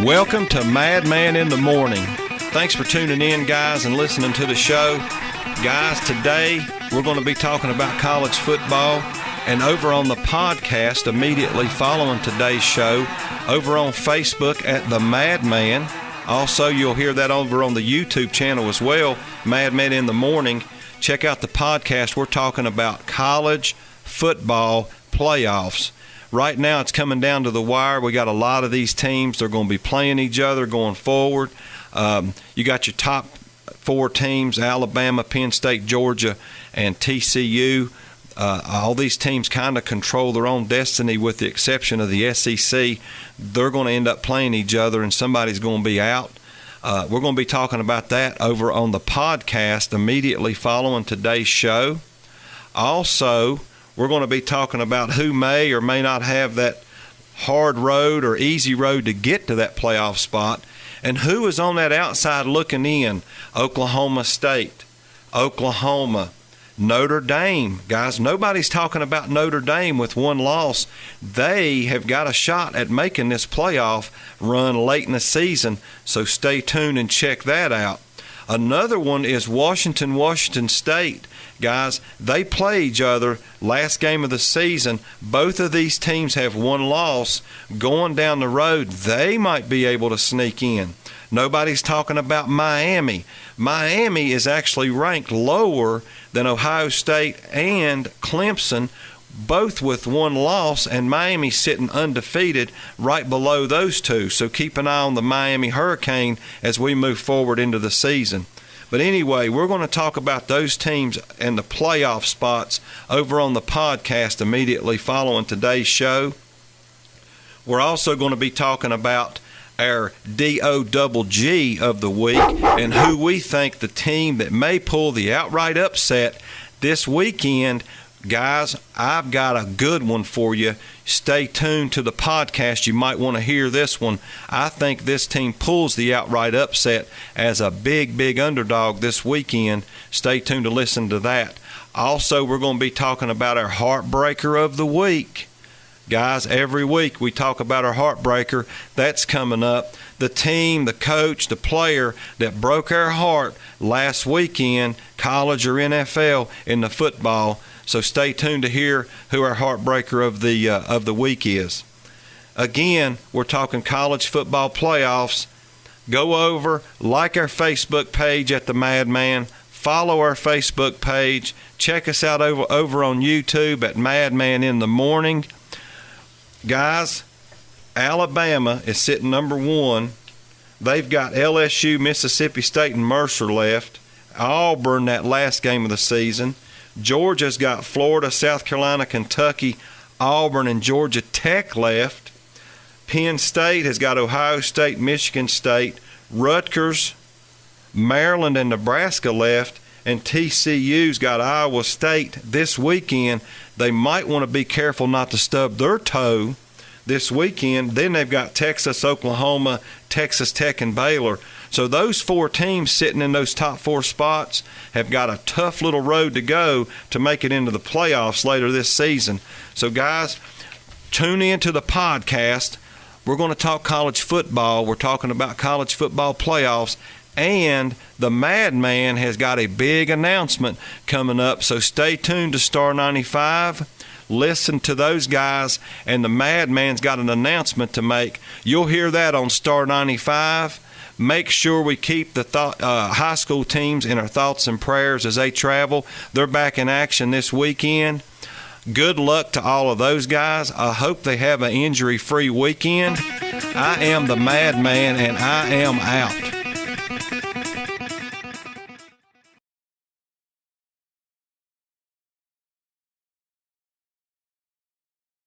Welcome to Madman in the Morning. Thanks for tuning in, guys, and listening to the show. Guys, today we're going to be talking about college football. And over on the podcast immediately following today's show, over on Facebook at The Madman. Also, you'll hear that over on the YouTube channel as well, Madman in the Morning. Check out the podcast. We're talking about college football playoffs. Right now, it's coming down to the wire. We got a lot of these teams. They're going to be playing each other going forward. You got your top four teams, Alabama, Penn State, Georgia, and TCU. All these teams kind of control their own destiny with the exception of the SEC. They're going to end up playing each other, and somebody's going to be out. We're going to be talking about that over on the podcast immediately following today's show. Also, we're going to be talking about who may or may not have that hard road or easy road to get to that playoff spot, and who is on that outside looking in. Oklahoma State, Oklahoma, Notre Dame. Guys, nobody's talking about Notre Dame with one loss. They have got a shot at making this playoff run late in the season, so stay tuned and check that out. Another one is Washington State. Guys, they play each other last game of the season. Both of these teams have one loss. Going down the road, they might be able to sneak in. Nobody's talking about Miami. Miami is actually ranked lower than Ohio State and Clemson, both with one loss, and Miami sitting undefeated right below those two. So keep an eye on the Miami Hurricane as we move forward into the season. But anyway, we're going to talk about those teams and the playoff spots over on the podcast immediately following today's show. We're also going to be talking about our DOGG of the week and who we think the team that may pull the outright upset this weekend. Guys, I've got a good one for you. Stay tuned to the podcast. You might want to hear this one. I think this team pulls the outright upset as a big underdog this weekend. Stay tuned to listen to that. Also, we're going to be talking about our heartbreaker of the week. Guys, every week we talk about our heartbreaker. That's coming up. The team, the coach, the player that broke our heart last weekend, college or NFL, in the football. So stay tuned to hear who our heartbreaker of the week is. Again, we're talking college football playoffs. Go over, like our Facebook page at The Madman. Follow our Facebook page. Check us out over on YouTube at Madman in the Morning. Guys, Alabama is sitting number one. They've got LSU, Mississippi State, and Mercer left. Auburn, that last game of the season. Georgia's got Florida, South Carolina, Kentucky, Auburn, and Georgia Tech left. Penn State has got Ohio State, Michigan State, Rutgers, Maryland, and Nebraska left. And TCU's got Iowa State this weekend. They might want to be careful not to stub their toe this weekend. Then they've got Texas, Oklahoma, Texas Tech, and Baylor. So those four teams sitting in those top four spots have got a tough little road to go to make it into the playoffs later this season. So, guys, tune in to the podcast. We're going to talk college football. We're talking about college football playoffs. And the Madman has got a big announcement coming up. So stay tuned to Star 95. Listen to those guys. And the Madman's got an announcement to make. You'll hear that on Star 95. Make sure we keep the high school teams in our thoughts and prayers as they travel. They're back in action this weekend. Good luck to all of those guys. I hope they have an injury-free weekend. I am the Madman, and I am out.